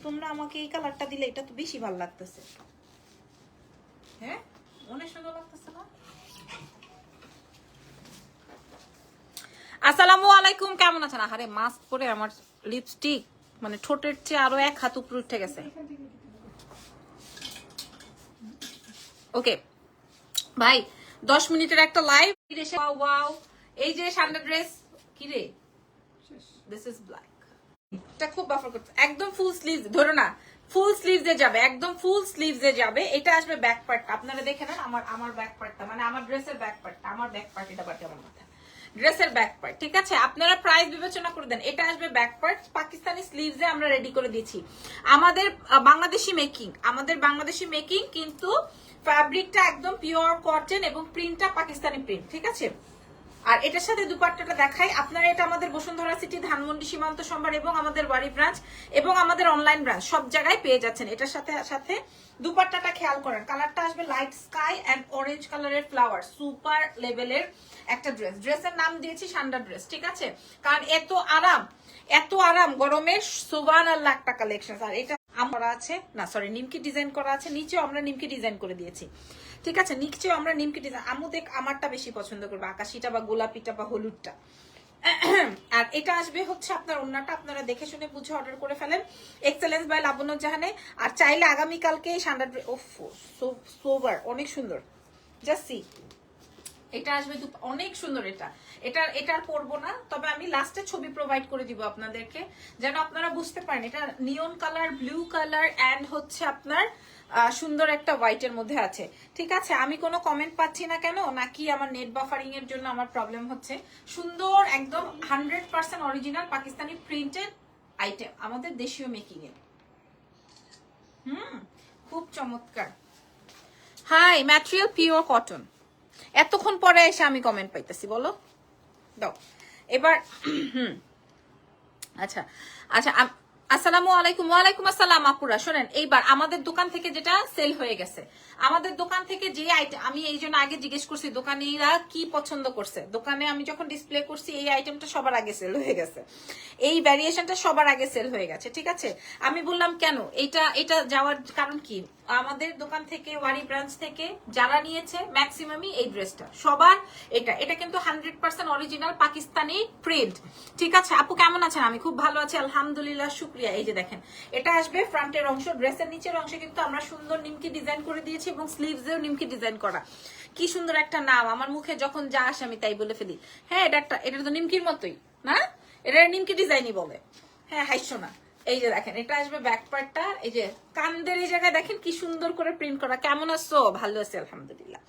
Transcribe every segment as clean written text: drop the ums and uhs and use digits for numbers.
তোমরা আমাকে এই কালারটা দিলে এটা তো বেশি ভালো লাগতেছে। হ্যাঁ অনেক সুন্দর লাগতেছে না? আসসালামু আলাইকুম, কেমন আছেন? আরে মাস্ক পরে আমার লিপস্টিক মানে ঠোঁটের চেয়ে আরো এক হাত উপরে উঠে গেছে। ওকে ভাই 10 মিনিটের একটা লাইভ। ওয়াও এই যে সান্ডা ড্রেস কি রে, দিস ইজ ব্ল্যাক। এটা খুব বাফার করতে একদম ফুল স্লিভস, ধরো না ফুল স্লিভসে যাবে, একদম ফুল স্লিভসে যাবে। এটা আসবে ব্যাক পার্টটা, আপনারা দেখে নেন আমার ব্যাক পার্টটা, মানে আমার ড্রেসের ব্যাক পার্টটা, আমার ব্যাক পার্ট এটা বাটে আমার মাথা, ড্রেসের ব্যাক পার্ট। ঠিক আছে, আপনারা প্রাইস বিবেচনা করে দেন। এটা আসবে ব্যাক পার্ট, পাকিস্তানি স্লিভসে আমরা রেডি করে দিয়েছি। আমাদের বাংলাদেশি মেকিং, আমাদের বাংলাদেশি মেকিং, কিন্তু ফ্যাব্রিকটা একদম পিওর কটন এবং প্রিন্টটা পাকিস্তানি প্রিন্ট। ঠিক আছে, আর এটার সাথে দুপাট্টাটা দেখাই আপনারা। এটা আমাদের বসুন্ধরা সিটি, ধানমন্ডি সীমান্ত সম্ভার এবং আমাদের বাড়ি ব্রাঞ্চ এবং আমাদের অনলাইন ব্রাঞ্চ সব জায়গায় পেয়ে যাচ্ছেন। এটার সাথে সাথে দুপাট্টাটা খেয়াল করেন, কালারটা আসবে লাইট স্কাই এন্ড অরেঞ্জ কালারের ফ্লাওয়ার, সুপার লেভেলের একটা ড্রেস। ড্রেসের নাম দিয়েছি সান্ডা ড্রেস। ঠিক আছে, কারণ এত আরাম গরমের সুবহানাল্লাহ একটা কালেকশন। আর এটা আমরা আছে না, সরি নিমকি ডিজাইন করা আছে, নিচেও আমরা নিমকি ডিজাইন করে দিয়েছি। ঠিক আছে, নিচেও আমরা নিমকি ডিজাইন, আমু দেখ আমারটা বেশি পছন্দ করবে, আকাশিটা বা গোলাপিটা বা হলুদটা। আর এটা আসবে হচ্ছে আপনার ওন্নাটা, আপনারা দেখে শুনে বুঝে অর্ডার করে ফেলেন। এক্সেলেন্স বাই লাবণ্য জাহানে। আর চাইলে আগামীকালকে সান্ডা সোবার অনেক সুন্দর, জাস্ট সি। এটা আসবে অনেক সুন্দর। এটার পরবো না, তবে আমি লাস্টে ছবি প্রোভাইড করে দিব আপনাদেরকে, যেন আপনারা বুঝতে পারেন। এটা neon colour, blue colour and হচ্ছে আপনার সুন্দর একটা হোয়াইটের মধ্যে আছে। ঠিক আছে, আমি কোনো কমেন্ট পাচ্ছি না কেন, নাকি আমার নেট বাফারিং এর জন্য আমার প্রবলেম হচ্ছে। সুন্দর একদম 100% অরিজিনাল পাকিস্তানি প্রিন্টেড আইটেম, আমাদের দেশীয় মেকিং এর। খুব চমৎকার। High, material pure cotton. এতক্ষণ পরে এসে আমি কমেন্ট পাইতেছি, বলো দাও এবার। আচ্ছা আচ্ছা, আসসালামু আলাইকুম। ওয়ালাইকুম আসসালাম আপুরা। শোনেন, এইবার আমাদের দোকান থেকে যেটা সেল হয়ে গেছে, আমাদের দোকান থেকে যে আইটেম, আমি এই জন্য আগে জিজ্ঞেস করছি দোকানিরা কি পছন্দ করছে। দোকানে আমি যখন ডিসপ্লে করছি এই আইটেমটা সবার আগে সেল হয়ে গেছে, এই ভ্যারিয়েশনটা সবার আগে সেল হয়ে গেছে। ঠিক আছে, আমি বললাম কেন এটা যাওয়ার কারণ কি, আমাদের দোকান থেকে ওয়ারি ব্রাঞ্চ থেকে যারা নিয়েছে ম্যাক্সিমামই এই ড্রেসটা সবার। এটা কিন্তু 100% অরিজিনাল পাকিস্তানি প্রিন্ট। ঠিক আছে আপু, কেমন আছেন? আমি খুব ভালো আছি আলহামদুলিল্লাহ, শুক্রিয়া। এই যে দেখেন, এটা আসবে ফ্রন্টের অংশ, ড্রেসের নিচের অংশে কিন্তু আমরা সুন্দর নিমকি ডিজাইন করে দিয়েছি এবং স্লিভসেও নিমকি ডিজাইন করা। কি সুন্দর একটা নাম, আমার মুখে যখন যা আসে আমি তাই বলে ফেলি। হ্যাঁ, এটা তো নিমকির মতোই না, এটা নিমকি ডিজাইনই বলে। হ্যাঁ, হাইসো না। এই যে দেখেন, এটা আসবে ব্যাক পার্টটা, এই যে কান্দের এই জায়গায় দেখেন কি সুন্দর করে প্রিন্ট করা। কেমন আছো? ভালো আছে আলহামদুলিল্লাহ।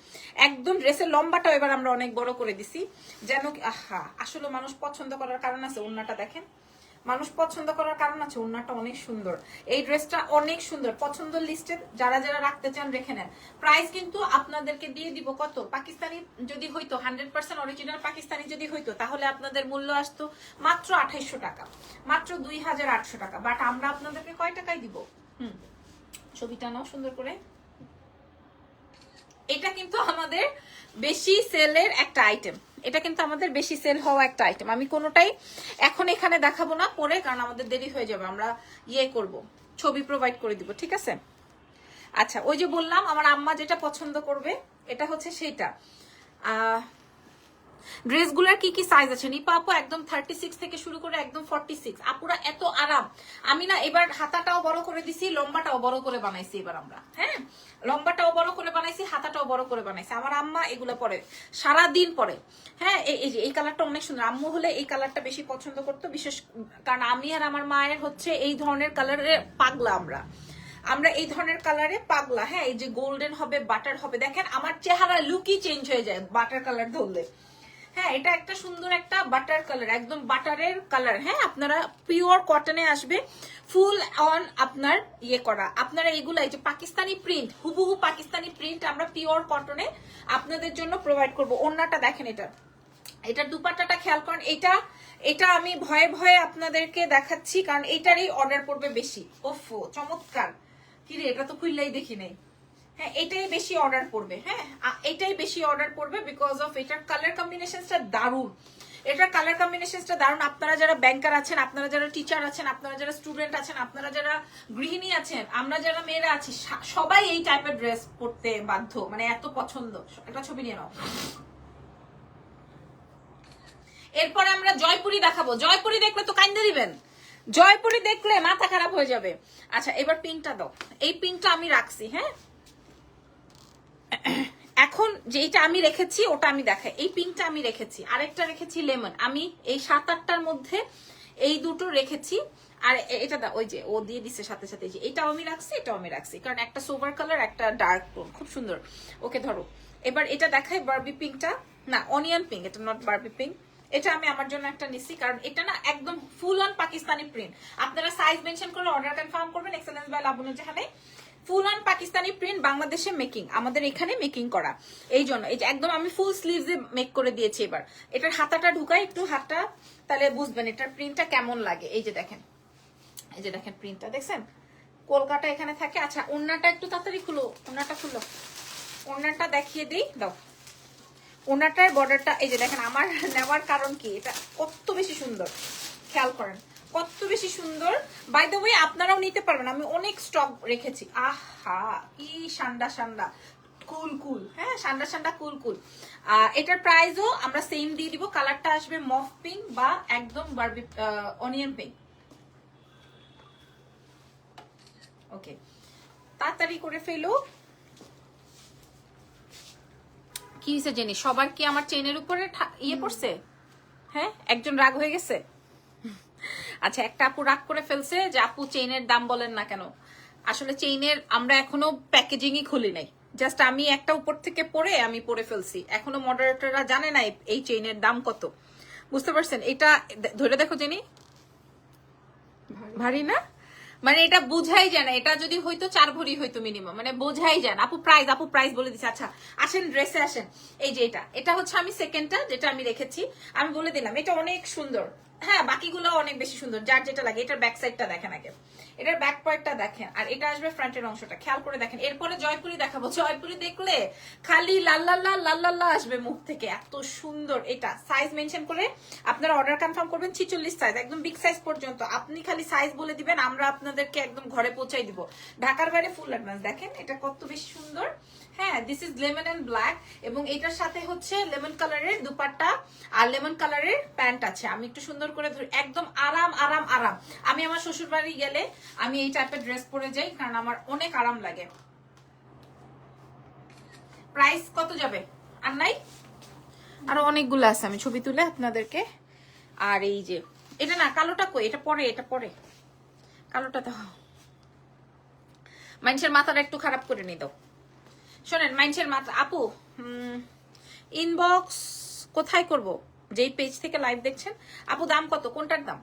একদম ড্রেসের লম্বাটাও এবার আমরা অনেক বড় করে দিছি, যেন আহা, আসলে মানুষ পছন্দ করার কারণ আছে। ওন্নাটা দেখেন, মানুষ পছন্দ করার কারণ আছে, ওন্নাটা অনেক সুন্দর, এই ড্রেসটা অনেক সুন্দর। পছন্দ লিস্টে যারা যারা রাখতে চান রেখে নেন। প্রাইস কিন্তু আপনাদেরকে দিয়ে দিব কত, পাকিস্তানি যদি হইতো, 100% অরিজিনাল পাকিস্তানি যদি হইতো, তাহলে আপনাদের মূল্য আসতো মাত্র 2800 টাকা, মাত্র 2800 টাকা। বাট আমরা আপনাদেরকে কয় টাকায় দিব? ছবিটা নাও সুন্দর করে। এটা কিন্তু আমাদের বেশি সেলের একটা আইটেম, এটা কিন্তু আমাদের বেশি সেল হওয়া একটা আইটেম। আমি কোনোটাই এখন এখানে দেখাবো না পরে, কারণ আমাদের দেরি হয়ে যাবে। আমরা করব, ছবি প্রোভাইড করে দিব। ঠিক আছে, আচ্ছা ওই যে বললাম আমার আম্মা যেটা পছন্দ করবে, এটা হচ্ছে সেইটা। ড্রেসগুলোর কি কি সাইজ আছে নিপা আপু? একদম 36 থেকে শুরু করে একদম 46। আপুরা এত আরাম। আমি না এবার হাতাটাও বড় করে দিছি, লম্বাটাও বড় করে বানাইছি এবার আমরা। হ্যাঁ, লম্বাটাও বড় করে বানাইছি, হাতাটাও বড় করে বানাইছি। আমার আম্মা এগুলো পরে, সারাদিন পরে। হ্যাঁ, এই যে এই কালারটা অনেক সুন্দর। আম্মু হলে এই কালারটা বেশি পছন্দ করতো, বিশেষ কারণ আমি আর আমার মায়ের হচ্ছে এই ধরনের কালারের পাগলা। আমরা এই ধরনের কালারে পাগলা। হ্যাঁ, এই যে গোল্ডেন হবে, বাটার হবে, দেখেন আমার চেহারা লুকই চেঞ্জ হয়ে যায় বাটার কালার ধরলে। হ্যাঁ, এটা একটা সুন্দর একটা বাটার কালার, একদম বাটারের কালার। হ্যাঁ, আপনারা পিওর কটনে আসবে, ফুল অন আপনার করা। আপনারা এগুলা, এই যে পাকিস্তানি প্রিন্ট, হুবহু পাকিস্তানি প্রিন্ট আমরা পিওর কটনে আপনাদের জন্য প্রোভাইড করব। ওন্নাটা দেখেন, এটার দুপাট্টাটা খেয়াল করেন। এটা আমি ভয়ে ভয়ে আপনাদেরকে দেখাচ্ছি, কারণ এইটারই অর্ডার পড়বে বেশি। ওফো, চমৎকার। কিরে, এটা তো খুললেই দেখি নেই। হ্যাঁ, এটাই বেশি অর্ডার পড়বে। হ্যাঁ, এটাই বেশি অর্ডার পড়বে বিকজ অফ এটার কালার কম্বিনেশনটা দারুণ। এটার কালার কম্বিনেশনটা দারুণ। আপনারা যারা ব্যাংকার আছেন, আপনারা যারা টিচার আছেন, আপনারা যারা স্টুডেন্ট আছেন, আপনারা যারা গৃহিণী আছেন, আমরা যারা মেয়েরা আছি, সবাই এই টাইপের ড্রেস পরতে বাধ্য, মানে এত পছন্দ। একটা ছবি নিয়ে নাও। এরপরে আমরা জয়পুরি দেখাবো। জয়পুরি দেখলে তো কান্দে দিবেন, জয়পুরি দেখলে মাথা খারাপ হয়ে যাবে। আচ্ছা এবার পিঙ্কটা দাও। এই পিঙ্কটা আমি রাখছি, হ্যাঁ। এখন যেটা আমি রেখেছি ওটা আমি দেখাই। এই পিঙ্কটা আমি রেখেছি, আরেকটা রেখেছি লেমন। আমি এই 7-8টার মধ্যে এই দুটো রেখেছি। আর এটা দা ওই যে ও দিয়ে দিচ্ছে সাথে সাথে, যে এটাও আমি রাখছি, এটাও আমি রাখছি, কারণ একটা সোভার কালার, একটা ডার্ক টোন, খুব সুন্দর। ওকে ধরো, এবার এটা দেখাই বারবি পিঙ্কটা, না অনিয়ন পিঙ্ক, এটা নট বারবি পিঙ্ক। এটা আমি আমার জন্য একটা নিচ্ছি, কারণ এটা না একদম ফুল অন পাকিস্তানি প্রিন্ট। আপনারা সাইজ মেনশন করে অর্ডার কনফার্ম করবেন। এক্সেলেন্স বাই লাবণী জাহানে ফুল অন পাকিস্তানি প্রিন্ট, বাংলাদেশে মেকিং, আমাদের এখানে মেকিং করা। এই জন্য এই যে একদম আমি ফুল স্লিভস এ মেক করে দিয়েছি। এবার এটার হাতাটা ঢুকাই একটু, হাতটা, তাহলে বুঝবেন এটার প্রিন্টটা কেমন লাগে। এই যে দেখেন, এই যে দেখেন প্রিন্টটা দেখছেন, কলকাতা এখানে থাকে। আচ্ছা ওড়নাটা একটু তাড়াতাড়ি খুলো, ওড়নাটা খুলো, ওড়নাটা দেখিয়ে দিই, দাও। ওড়নাটার বর্ডারটা এই যে দেখেন, আমার নেওয়ার কারণ কি, এটা কত বেশি সুন্দর, খেয়াল করেন কত বেশি সুন্দর। বাই দ্য ওয়ে আপনারাও নিতে পারবেন, আমি অনেক স্টক রেখেছি। আহা কি সান্ডা সান্ডা কুল কুল, হ্যাঁ সান্ডা সান্ডা কুল কুল। এটার প্রাইসও আমরা সেম দিয়ে দিব। কালারটা আসবে মফ পিঙ্ক বা একদম বারবি অনিয়ন পিঙ্ক। ওকে তাড়াতাড়ি করে ফেলো। কি হয়েছে জেনি, সবার কি আমার চেনের উপরে ইয়ে পড়ছে? হ্যাঁ একজন রাগ হয়ে গেছে। আচ্ছা একটা আপু রাগ করে ফেলছে যে আপু চেইনের দাম বলেন না কেন। আসলে চেইনের আমরা এখনো প্যাকেজিংই খুলি নাই, জাস্ট আমি একটা উপর থেকে পরে আমি পরে ফেলছি। এখনো মডারেটররা জানে না এই চেইনের দাম কত, বুঝতে পারছেন? এটা ধরে দেখো জেনি, ভারী না, মানে এটা বোঝাই যায় না। এটা যদি হয়তো 4 ভরি হইতো মিনিমাম, মানে বোঝাই যায় না। আপু প্রাইস বলে দিচ্ছে। আচ্ছা আসেন ড্রেসে আসেন। এই যে এটা হচ্ছে আমি সেকেন্ডটা যেটা আমি রেখেছি, আমি বলে দিলাম এটা অনেক সুন্দর। হ্যাঁ বাকিগুলো অনেক বেশি সুন্দর, যার যেটা লাগে। এটার ব্যাক সাইডটা দেখেন আগে, এটার ব্যাক পার্টটা দেখেন, আর এটা আসবে ফ্রন্টের অংশটা, খেয়াল করে দেখেন। এরপরে জয়পুরি দেখাবো। জয়পুরি দেখলে খালি লাল্লাল্লা আসবে মুখ থেকে, এত সুন্দর। এটা সাইজ মেনশন করে আপনারা অর্ডার কনফার্ম করবেন। 46 সাইজ, একদম বিগ সাইজ পর্যন্ত। আপনি খালি সাইজ বলে দিবেন, আমরা আপনাদেরকে একদম ঘরে পৌঁছাই দিব, ঢাকার বাইরে ফুল অ্যাডভান্স। দেখেন এটা কত বেশি সুন্দর। হ্যাঁ this is lemon and black, এবং এটার সাথে হচ্ছে লেমন কালারের দুপাট্টা আর লেমন কালারের প্যান্ট আছে। আমি একটু সুন্দর করে ধরি, একদম আরাম আরাম আরাম। আমি আমার শ্বশুর বাড়ি গেলে আমি এই টাইপের ড্রেস পরে যাই, কারণ আমার অনেক আরাম লাগে। প্রাইস কত যাবে? আর নাই, আরো অনেকগুলো আছে, আমি ছবি তুলে আপনাদেরকে। আর এই যে এটা না, কালোটা কই, এটা পরে, এটা পরে, কালোটা দাও। মানুষের মাথাটা একটু খারাপ করে নি দাও। শোনেন মানুষের মাথা, আপু ইনবক্স কোথায় করব? যেই পেজ থেকে লাইভ দেখছেন। আপু দাম কত, কোনটার দাম?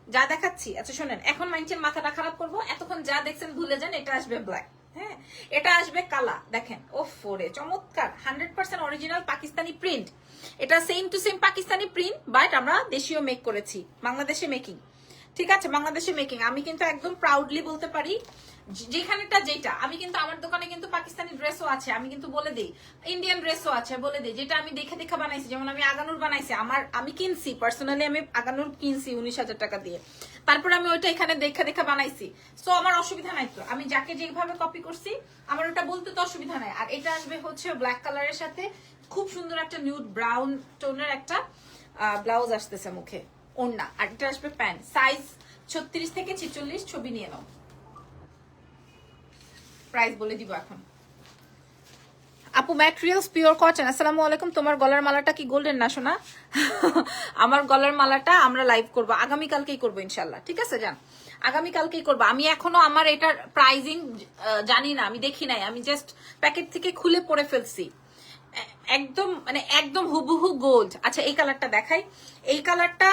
যা দেখাচ্ছি। আচ্ছা শোনেন, এখন মানুষের মাথাটা খারাপ করবো, এতক্ষণ যা দেখছেন ভুলে যান। এটা আসবে ব্ল্যাক, হ্যাঁ এটা আসবে কালা। দেখেন ও ফোরে চমৎকার, 100% অরিজিনাল পাকিস্তানি প্রিন্ট। এটা same to same Pakistani print, but আমরা দেশীয় মেক করেছি, বাংলাদেশে মেকিং। ঠিক আছে, বাংলাদেশে মেকিং। আমি কিন্তু একদম প্রাউডলি বলতে পারি, যেখানেটা যেটা আমি কিন্তু আমার দোকানে কিন্তু পাকিস্তানি ড্রেসও আছে, আমি কিন্তু বলে দিই, ইন্ডিয়ান ড্রেসও আছে বলে দিই, যেটা আমি দেখে দেখে বানাইছি। যেমন আমি আগানুর বানাইছি, আমি কিনছি পার্সোনালি, আমি আগানুর কিনছি 19,000 টাকা দিয়ে, তারপর আমি ওইটা এখানে দেখে দেখে বানাইছি। সো আমার অসুবিধা নাই তো, আমি যাকে যেভাবে কপি করছি আমার ওটা বলতে তো অসুবিধা নাই। আর এটা আসবে হচ্ছে ব্ল্যাক কালারের সাথে খুব সুন্দর একটা নিউড ব্রাউন টোনের একটা ব্লাউজ আসতেছে মুখে, ওড়না। আর এটা আসবে প্যান্ট, সাইজ 36 থেকে 46, ছবি নিয়ে নাও। প্রাইস বলে দিব এখন। আপু ম্যাটেরিয়ালস পিওর কটন। আসসালামু আলাইকুম। তোমার গলার মালাটা কি গোল্ডেন না সোনা? আমার গলার মালাটা আমরা লাইভ করব, আগামীকালকেই করবো ইনশাল্লাহ। ঠিক আছে যান, আগামীকালকেই করবো। আমি এখনো আমার এটার প্রাইজিং জানি না, আমি দেখি নাই, আমি জাস্ট প্যাকেট থেকে খুলে পরে ফেলছি। একদম মানে একদম হুবহু গোল্ড। আচ্ছা এই কালারটা দেখাই, এই কালারটা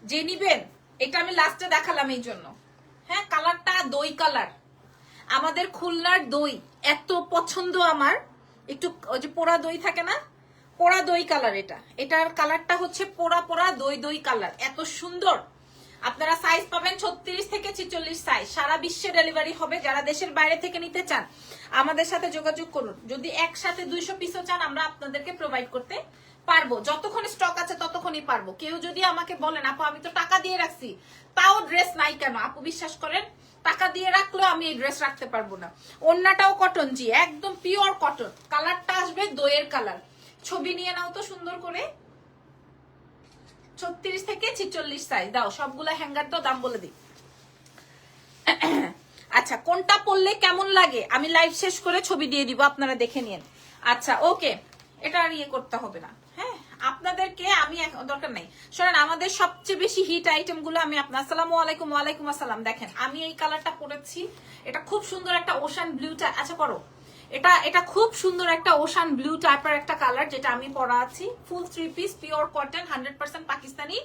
যে নিবেন, এটা আমি লাস্টে দেখালাম এই জন্য। হ্যাঁ কালারটা দই কালার, আমাদের খুলনার দই এত পছন্দ আমার। একটু ওই যে পোড়া দই থাকে না, পোড়া দই কালার। এটার কালারটা হচ্ছে পোড়া পোড়া দই কালার, এত সুন্দর। আপনারা সাইজ পাবেন 36 থেকে 46 সাইজ, সারা বিশ্বে ডেলিভারি হবে। যারা দেশের বাইরে থেকে নিতে চান আমাদের সাথে যোগাযোগ করুন। যদি একসাথে 200 পিসও চান আমরা আপনাদেরকে প্রোভাইড করতে পারবো, যতক্ষণ স্টক আছে ততক্ষণই পারবো। কেউ যদি আমাকে বলেন আপু আমি তো টাকা দিয়ে রাখছি তাও ড্রেস নাই কেন, আপু বিশ্বাস করেন টাকা দিয়ে রাখলেও আমি এই ড্রেস রাখতে পারবো না। ওড়নাটাও কটন, জি একদম পিওর কটন। কালারটা আসবে দইয়ের কালার। ছবি নিয়ে নাও তো সুন্দর করে। 36 থেকে 46 সাইজ দাও, সবগুলা হ্যাঙ্গার দাও, দাম বলে দিই। আচ্ছা কোনটা পরলে কেমন লাগে আমি লাইভ শেষ করে ছবি দিয়ে দিব, আপনারা দেখে নিন। আচ্ছা ওকে, এটা আর ইয়ে করতে হবে না। হ্যাঁ আপনাদেরকে আমি দরকার নাই, শোনেন আমাদের সবচেয়ে বেশি হিট আইটেম গুলো আমি আপনার, আসসালামু আলাইকুম। ওয়ালাইকুম আসসালাম। দেখেন আমি এই কালারটা পরেছি, এটা খুব সুন্দর একটা ওশান ব্লুটা, আচ্ছা করো, এটা খুব সুন্দর একটা ওশান ব্লু টাইপের একটা কালার, যেটা আমি পরা আছি। Full 3 piece pure cotton, 100% Pakistani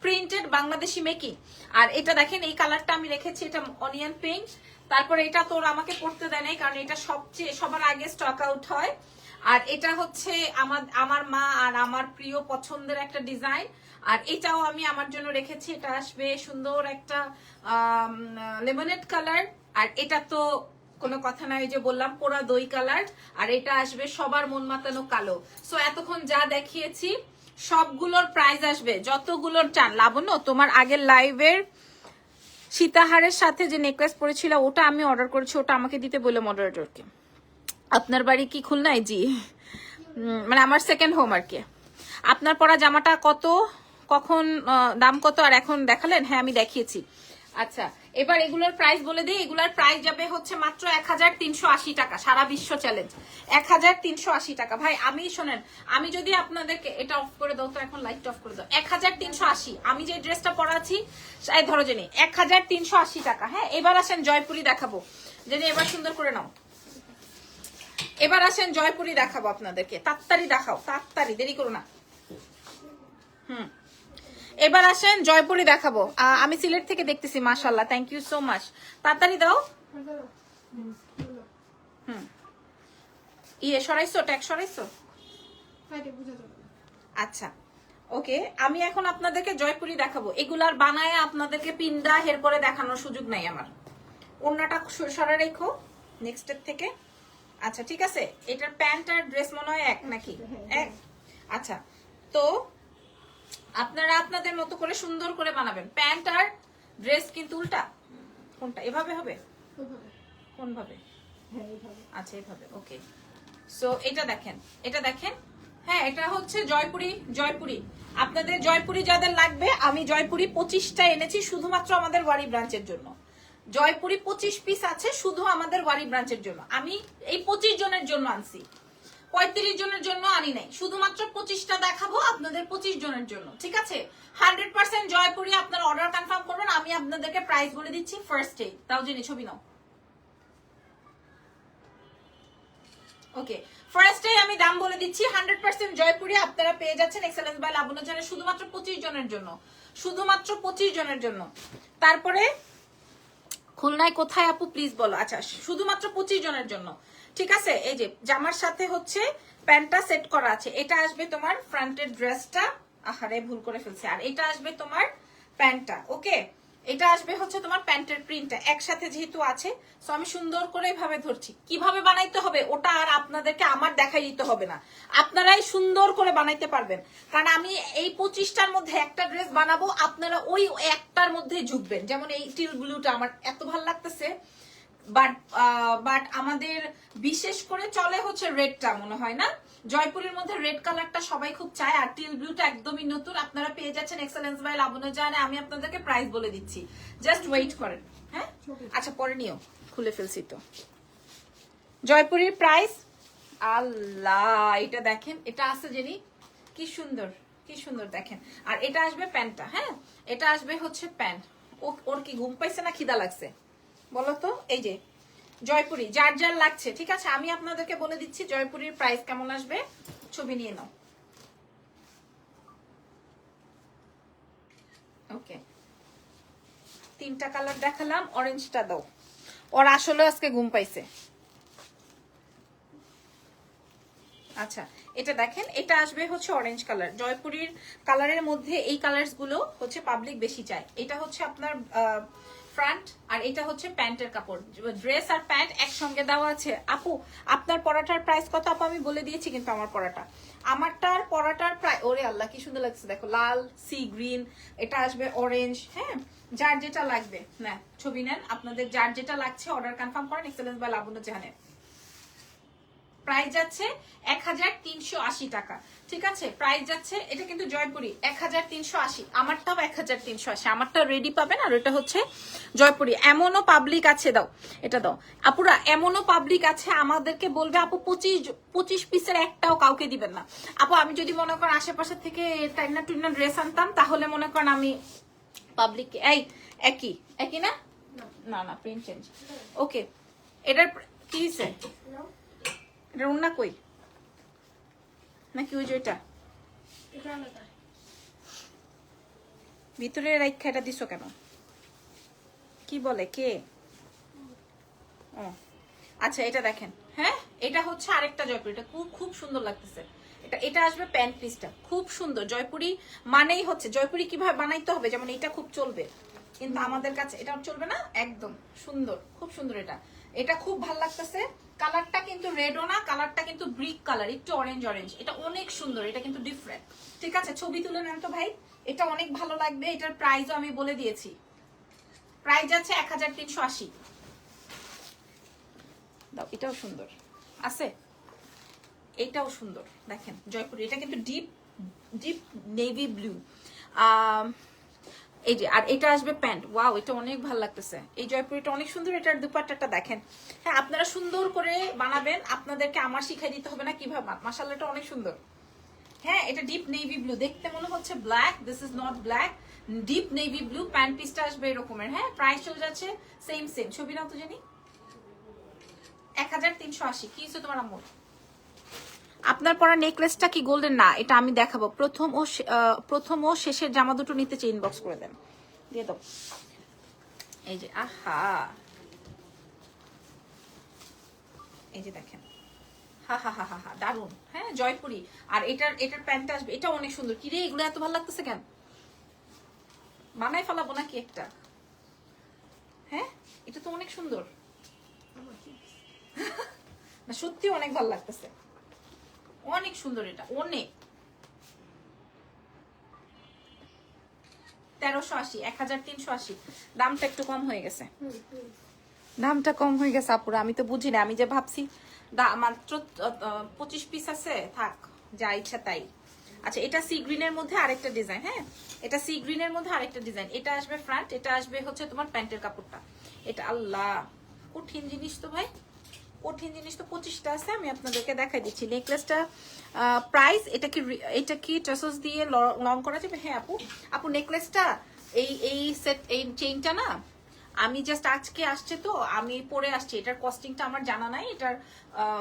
printed, Bangladeshi making. আর এটা দেখেন এই কালারটা আমি রেখেছি, এটা অনিয়ন পিঙ্ক। তারপরে এটা তো আমাকে পড়তে দেয় নাই, কারণ এটা সবার আগে স্টক আউট হয়। আর এটা হচ্ছে আমার মা আর আমার প্রিয় পছন্দের একটা ডিজাইন। আর এটাও আমি আমার জন্য রেখেছি, এটা আসবে সুন্দর একটা লেমনেড কালার। আর এটা তো কোনো কথা নাই, যে বললাম পোড়া দই কালার। আর এটা আসবে সবার মন মাতানো কালো। সো এতক্ষণ যা দেখিয়েছি সবগুলোর প্রাইস আসবে, যতগুলোর চান। লাবণ্য তোমার আগের লাইভের সীতাহারের সাথে যে নেকলেস পরেছিল ওটা আমি অর্ডার করেছি, ওটা আমাকে দিতে বললো মডারেটরকে। আপনার বাড়ি কি খুলনায়? জি, মানে আমার সেকেন্ড হোম আর কি। আপনার পরা জামাটা কত, কখন, দাম কত, আর এখন দেখালেন? হ্যাঁ আমি দেখিয়েছি। আচ্ছা এবার এগুলোর প্রাইস বলে দিই। এগুলোর প্রাইস যাবে হচ্ছে মাত্র 1380 টাকা, সারা বিশ্ব চ্যালেঞ্জ 1380 টাকা। ভাই আমি শোনেন, আমি যদি আপনাদেরকে এটা অফ করে দাও তো, এখন লাইট অফ করে দাও। 1380, আমি যে ড্রেসটা পরাচ্ছি ধরো জেনে 1380 টাকা। হ্যাঁ এবার আসেন জয়পুরি দেখাবো, জেনে এবার সুন্দর করে নাও। এবার আসেন জয়পুরি দেখাবো আপনাদেরকে, তাড়াতাড়ি দেখাও, তাড়াতাড়ি, দেরি করো না। এবার আসেন জয়পুরি দেখাবো। আমি সিলেট থেকে দেখতেছি, মাশাআল্লাহ, থ্যাংক ইউ সো মাচ। তাড়াতাড়ি দাও। সরাইছো, ট্যাগ সরাইছো? আচ্ছা ওকে, আমি এখন আপনাদেরকে জয়পুরি দেখাবো। এগুলার বানায় আপনাদেরকে পিন্ডা হের করে দেখানোর সুযোগ নাই আমার। ওড়নাটা সরা রেখো নেক্সটের থেকে। আচ্ছা ঠিক আছে, এটার প্যান্ট আর ড্রেস মনে হয় এক নাকি? এক। আচ্ছা তো আপনারা আপনাদের মতো করে সুন্দর করে বানাবেন। প্যান্ট আর ড্রেস কিন্তু উল্টা। কোনটা? এভাবে হবে? কোন ভাবে? আচ্ছা এভাবে, ওকে। সো এটা দেখেন, এটা দেখেন। হ্যাঁ এটা হচ্ছে জয়পুরি। জয়পুরি আপনাদের জয়পুরি যাদের লাগবে, আমি জয়পুরি 25টা এনেছি শুধুমাত্র আমাদের ওয়ারি ব্রাঞ্চের জন্য। জয়পুরি 25 পিস আছে শুধু আমাদের ওয়ারি ব্রাঞ্চের জন্য। আমি এই 25 জনের জন্য আনছি, 35 জনের জন্য আনি নাই, শুধুমাত্র 25টা দেখাবো আপনাদের 25 জনের জন্য। ঠিক আছে, 100% জয়পুরি আপনারা অর্ডার কনফার্ম করবেন। আমি আপনাদেরকে প্রাইস বলে দিচ্ছি ফার্স্টে, তাও জেনে ছবি নাও। ওকে ফার্স্টে আমি দাম বলে দিচ্ছি, 100% জয়পুরি আপনারা পেয়ে যাচ্ছেন এক্সেলেন্স বাই লাবণ্য চ্যানেল, শুধুমাত্র 25 জনের জন্য, শুধুমাত্র 25 জনের জন্য। তারপরে খুলনায় কোথায় আপু প্লিজ বলো। আচ্ছা শুধুমাত্র 25 জনের জন্য। ঠিক আছে, এই যে জামার সাথে হচ্ছে প্যান্টটা সেট করা আছে। এটা আসবে তোমার ফ্রন্টের ড্রেসটা, আহারে ভুল করে ফেলছি। আর এটা আসবে তোমার প্যান্টটা। ওকে এটা আসবে হচ্ছে তোমার প্যান্টের প্রিন্টটা একসাথে যেহেতু আছে। সো আমি সুন্দর করে এইভাবে ধরছি। কিভাবে বানাইতে হবে ওটা আর আপনাদেরকে আমার দেখাই দিতে হবে না, আপনারাই সুন্দর করে বানাইতে পারবেন। কারণ আমি এই 25টার মধ্যে একটা ড্রেস বানাবো, আপনারা ওই একটার মধ্যে ঝুঁকবেন। যেমন এই টিল ব্লুটা আমার এত ভালো লাগতেছে, বাট আমাদের বিশেষ করে চলে হচ্ছে রেডটা, মনে হয় না জয়পুরের মধ্যে রেড কালারটা সবাই খুব চায়। আর টিল ব্লুটা একদমই নতুন, আপনারা পেয়ে যাচ্ছেন এক্সেলেন্স বাই লাবণ্য জানে। আমি আপনাদেরকে প্রাইস বলে দিচ্ছি, জাস্ট ওয়েট করেন। হ্যাঁ আচ্ছা পরে নিও, খুলে ফেলছি তো। জয়পুরের প্রাইস, আল্লাহ এটা দেখেন, এটা আছে জেনি, কি সুন্দর, কি সুন্দর দেখেন। আর এটা আসবে প্যান্টটা। হ্যাঁ এটা আসবে হচ্ছে প্যান্ট। ওর কি ঘুম পাইছে না খিদা লাগছে বলো তো? এই যে জয়পুরি যার যার লাগছে, ঠিক আছে আমি আপনাদেরকে বলে দিচ্ছি জয়পুরির প্রাইস কেমন আসবে। ছবি নিয়ে নাও। ওকে 3টা কালার দেখালাম, অরেঞ্জটা দাও। ওর আসলে আজকে ঘুম পাইছে। আচ্ছা এটা দেখেন, এটা আসবে হচ্ছে অরেঞ্জ কালার। জয়পুরির কালারের মধ্যে এই কালারস গুলো হচ্ছে পাবলিক বেশি চায়। এটা হচ্ছে আপনার ফ্রন্ট আর এটা হচ্ছে প্যান্টের কাপড়, ড্রেস আর প্যান্ট একসঙ্গে দেওয়া আছে। আপু আপনার পরাটার প্রাইস কত? আপু আমি বলে দিয়েছি কিন্তু আমারটার পরাটার প্রাইস, ওরে আল্লাহ কি সুন্দর লাগছে দেখো, লাল, সি গ্রিন, এটা আসবে অরেঞ্জ। হ্যাঁ, যার যেটা লাগবে না ছবি নেন, আপনাদের যার যেটা লাগছে অর্ডার কনফার্ম করেন। এক্সেলেন্স বাই লাবণ্য জাহানের। প্রাইস যাচ্ছে 1380 টাকা, ঠিক আছে? প্রাইস যাচ্ছে, এটা কিন্তু জয়পুরি 1380, আমারটাও 1380, আমারটা রেডি পাবেন। আর এটা হচ্ছে জয়পুরি। এমনও পাবলিক আছে, দাও এটা দাও আপুরা, এমনও পাবলিক আছে আমাদেরকে বলবে আপু 25 পিসের একটাও কাউকে দিবেন না। আপু আমি যদি মনে করেন আশেপাশে থেকে টাইনা টুইনা ড্রেস আনতাম তাহলে মনে করেন আমি পাবলিক একই না না না প্রিন্ট চেঞ্জ। ওকে, এটার কি হয়েছে? এটা ওন্না কই নাকি ওই যে ওইটা ভিতরে রাখা, এটা দিছো কেন? কি বলে কে? ও আচ্ছা, এটা দেখেন। হ্যাঁ, এটা হচ্ছে আরেকটা জয়পুরি, এটা খুব সুন্দর লাগতেছে। এটা আসবে প্যান্ট পিসটা, খুব সুন্দর। জয়পুরি মানেই হচ্ছে জয়পুরি কিভাবে বানাইতে হবে, যেমন এটা খুব চলবে, কিন্তু আমাদের কাছে এটা চলবে না। একদম সুন্দর, খুব সুন্দর। এটা খুব ভালো লাগতেছে। কালারটা কিন্তু রেডও না, কালারটা কিন্তু ব্রিক কালার, একটু অরেঞ্জ অরেঞ্জ। এটা অনেক সুন্দর, এটা কিন্তু ডিফারেন্ট, ঠিক আছে? ছবি তুলে নেন তো ভাই, এটা অনেক ভালো লাগবে। এটার প্রাইসও আমি বলে দিয়েছি, প্রাইস আছে 1380। দাও, এটাও সুন্দর আছে, এটাও সুন্দর। দেখেন জয়পুরি, এটা কিন্তু ডিপ ডিপ নেভি ব্লু। এই যে, আর এটা আসবে প্যান্ট। ওয়াও, এটা অনেক ভালো লাগতেছে। এই জয়পুরিটা অনেক সুন্দর। এটার দুপাট্টাটা দেখেন। হ্যাঁ, আপনারা সুন্দর করে বানাবেন, আপনাদেরকে আমার শিখাই দিতে হবে না কিভাবে। মাশাআল্লাহ, এটা অনেক সুন্দর। হ্যাঁ, এটা ডিপ নেভি ব্লু, দেখতে মনে হচ্ছে black, this is not black, deep navy blue. Pant পিসটা আসবে এরকমের। হ্যাঁ, প্রাইস চলে যাচ্ছে সেম ছবি নাও তো জানি 1380। কি হচ্ছে তোমার আম্মুর? আপনার পরা নেকলেসটা কি গোল্ডেন? না, এটা আমি দেখাবো। প্রথম ও শেষের জামা দুটো নিতে চেয়ে ইনবক্স করে দেন, দিয়ে দাও। এই যে, আহা, এই যে দেখেন, হা হা হা হা হা, দারুন। হ্যাঁ, জয়পুরি। আর এটার প্যান্টটা আসবে, এটা অনেক সুন্দর। কি রে, এগুলো এত ভালো লাগতেছে কেন? বানাই ফেলাবো নাকি একটা? হ্যাঁ, এটা তো অনেক সুন্দর না, সত্যি অনেক ভালো লাগতেছে, অনেক সুন্দর। এটা অনেক 1380, 1380। দামটা একটু কম হয়ে গেছে, দামটা কম হয়ে গেছে আপুরা। আমি তো বুঝি না, আমি যে ভাবছি মাত্র 25 পিস আছে, থাক যা ইচ্ছা তাই। আচ্ছা, এটা সি গ্রিনের মধ্যে আরেকটা ডিজাইন। হ্যাঁ, এটা সি গ্রিনের মধ্যে আরেকটা ডিজাইন। এটা আসবে ফ্রন্ট, এটা আসবে হচ্ছে তোমার প্যান্টের কাপড়টা। এটা আল্লাহ কঠিন জিনিস তো ভাই, কঠিন জিনিস তো। 25টা আছে, আমি আপনাদেরকে দেখাই দিচ্ছি। নেকলেসটা প্রাইস, এটা কি ট্রেসেস দিয়ে লং করা যাবে? হ্যাঁ আপু নেকলেসটা এই সেট, এই চেইনটা না, আমি জাস্ট আজকে আসছে তো আমি পরে আসছি, এটার কস্টিংটা আমার জানা নাই, এটার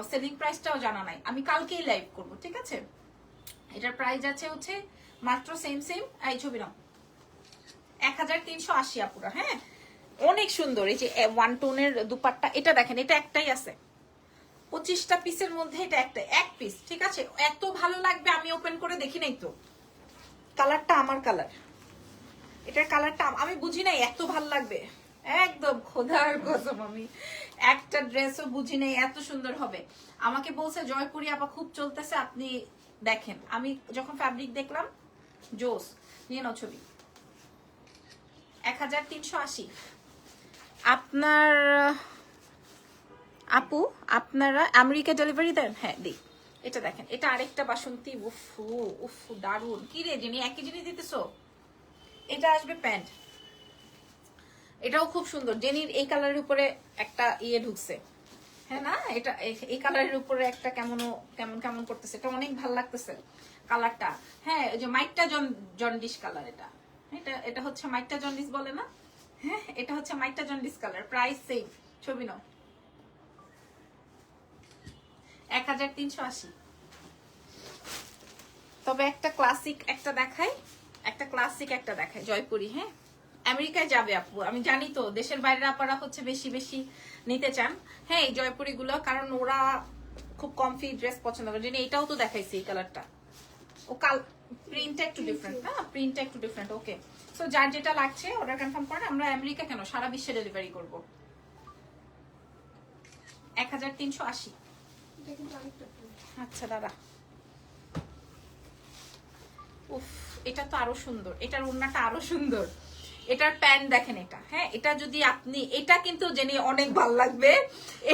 সেলিং প্রাইসটাও জানা নাই। আমি কালকেই লাইভ করব, ঠিক আছে? এটার প্রাইস আছে হচ্ছে মাত্র সেম এই ছবি নাও 1380 আপুরা। হ্যাঁ, অনেক সুন্দর। এই যে ওয়ান টোনের দুপাট্টা, এটা দেখেন, এটা একটাই আছে 25টা পিসের মধ্যে, এটা এক পিস, ঠিক আছে? এত ভালো লাগবে, আমি ওপেন করে দেখি নাই তো। কালারটা আমার কালার, এটার কালারটা আমি বুঝি নাই এত ভালো লাগবে। একদম খোদার কসম, আমি একটা ড্রেসও বুঝি নাই এত সুন্দর হবে। আমাকে বলছে জয়পুরি আপা খুব চলতেছে, আপনি দেখেন। আমি যখন ফ্যাব্রিক দেখলাম, জোস। নিয়ে নাও ছবি। 1380। আপনার আপু, আপনারা আমেরিকা ডেলিভারি দেন? হ্যাঁ দিই। এটা দেখেন, এটা আরেকটা বাসন্তী। উফু উফু, দারুন। কি রে যিনি একই জিনিস দিতেছো। এটা আসবে প্যান্ট, এটাও খুব সুন্দর। জেনির এই কালারের উপরে একটা ঢুকছে। হ্যাঁ না, এটা এই কালারের উপরে একটা কেমন করতেছে, এটা অনেক ভালো লাগতেছে কালারটা। হ্যাঁ, ওই যে মাইকটা জন্ডিস কালার, এটা হচ্ছে মাইকটা জন্ডিস বলে না? হ্যাঁ, এটা হচ্ছে মাইকটা জন্ডিস কালার। প্রাইস সেম, ছবি নাও 1380। তবে একটা ক্লাসিক একটা দেখাই, জয়পুরি। হ্যাঁ, আমেরিকায় যাবে আপু, আমি জানি তো। দেশের বাইরে আপনারা হচ্ছে বেশি নিতে চান। হ্যাঁ, এই জয়পুরি গুলো, কারণ ওরা খুব কমফি ড্রেস পছন্দ করে। এটাও তো দেখাইছি, এই কালারটা। ও প্রিন্টটা একটু ডিফারেন্ট না, প্রিন্টটা একটু ডিফারেন্ট। ওকে, সো যার যেটা লাগছে অর্ডার কনফার্ম করেন। আমরা আমেরিকা কেন, সারা বিশ্বে ডেলিভারি করব। 1380। আচ্ছা দাদা, উফ এটা তো আরো সুন্দর, এটার ওড়নাটা আরো সুন্দর, এটার প্যান্ট দেখেন এটা। হ্যাঁ, এটা যদি আপনি, এটা কিন্তু জেনে অনেক ভালো লাগবে।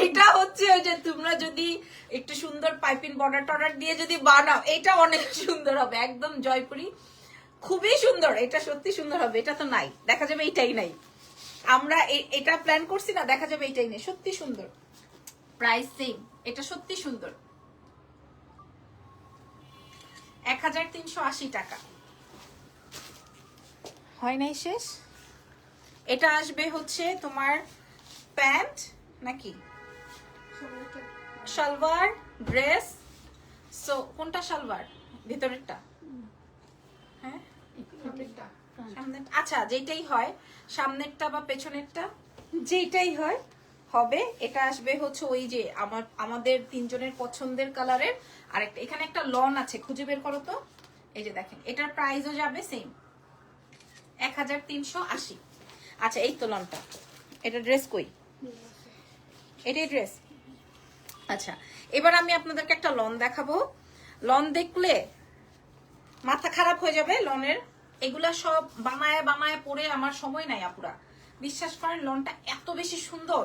এটা হচ্ছে ওই যে তোমরা যদি একটু সুন্দর পাইপিং বর্ডার টর্ডার দিয়ে যদি বানাও, এটা অনেক সুন্দর হবে, একদম জয়পুরি, খুবই সুন্দর। এটা সত্যি সুন্দর হবে। এটা তো নাই, দেখা যাবে এইটাই নাই। আমরা এটা প্ল্যান করছি না, দেখা যাবে এইটাই নেই। সত্যি সুন্দর, প্রাইস সেম। এটা সত্যি সুন্দর। 1380 টাকা। হয় নাই শেষ। এটা আসবে হচ্ছে তোমার প্যান্ট নাকি সালোয়ার ড্রেস। সো কোনটা সালোয়ার? ভিতরেরটা? হ্যাঁ সামনে, আচ্ছা যেটাই হয়, সামনেরটা বা পেছনেরটা যেটাই হয় হবে। এটা আসবে হচ্ছে ওই যে আমাদের তিনজনের পছন্দের কালারের। আরেকটা এখানে একটা লন আছে, খুঁজে বের করো তো। এই যে দেখেন, এটার প্রাইসও যাবে সেম 1380। আচ্ছা এই তো লনটা, এটা ড্রেস কই? এটাই ড্রেস। আচ্ছা এবার আমি আপনাদেরকে একটা লন দেখাবো। লন দেখলে মাথা খারাপ হয়ে যাবে লনের। এগুলা সব বানায় বানায় পরে আমার সময় নাই আপুরা, বিশ্বাস করেন। লনটা এত বেশি সুন্দর,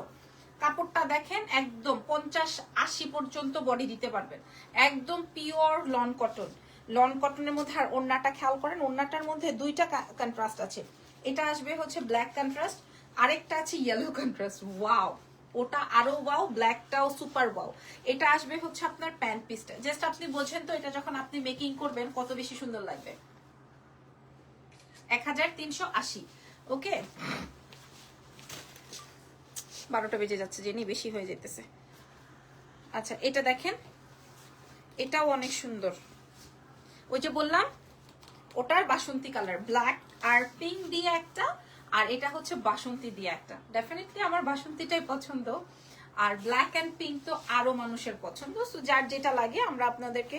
কাপড়টা দেখেন একদম 50-80 পর্যন্ত বডি দিতে পারবেন, একদম পিওর লন কটন। লন কটনের মধ্যে আর ওড়নাটা খেয়াল করেন, ওড়নাটার মধ্যে দুইটা কন্ট্রাস্ট আছে। এটা আসবে হচ্ছে ব্ল্যাক কন্ট্রাস্ট, আরেকটা আছে ইয়েলো কন্ট্রাস্ট। ওয়াও, ওটা আরো ওয়াও, ব্ল্যাকটাও সুপার ওয়াও। এটা আসবে হচ্ছে আপনার প্যান্ট পিসটা, জাস্ট আপনি বোঝেন তো এটা যখন আপনি মেকিং করবেন কত বেশি সুন্দর লাগবে। 1380। ওকে, 12টা বেজে যাচ্ছে, জেনি বেশি হয়ে যেতেছে। আচ্ছা এটা দেখেন, এটাও অনেক সুন্দর। ওই যে বললাম ওটার বাসন্তী কালার, ব্ল্যাক আর পিঙ্ক দিয়ে একটা, আর এটা হচ্ছে বাসন্তী দিয়ে একটা। ডেফিনেটলি আমার বাসন্তীটাই পছন্দ, আর ব্ল্যাক অ্যান্ড পিঙ্ক তো আরো মানুষের পছন্দ। সো যার যেটা লাগে আমরা আপনাদেরকে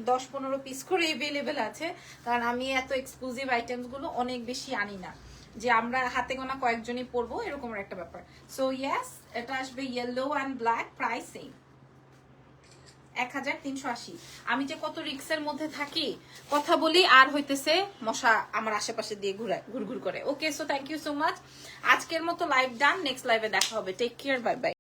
10-15 পিস করে এভেলেবেল আছে, কারণ আমি এত এক্সক্লুসিভ আইটেমস গুলো অনেক বেশি আনি না, যে আমরা হাতে গোনা কয়েকজনই পরবো এরকম একটা ব্যাপার। সো ইয়েস, এটা আসবে yellow and black, price same 1380। আমি যে কত রিক্সের মধ্যে থাকি, কথা বলি আর হইতেছে মশা আমার আশেপাশে দিয়ে ঘুরঘুর করে। Okay, so thank you so much. আজকের মতো লাইভ ডান, নেক্সট লাইভে দেখা হবে। Take care, bye by.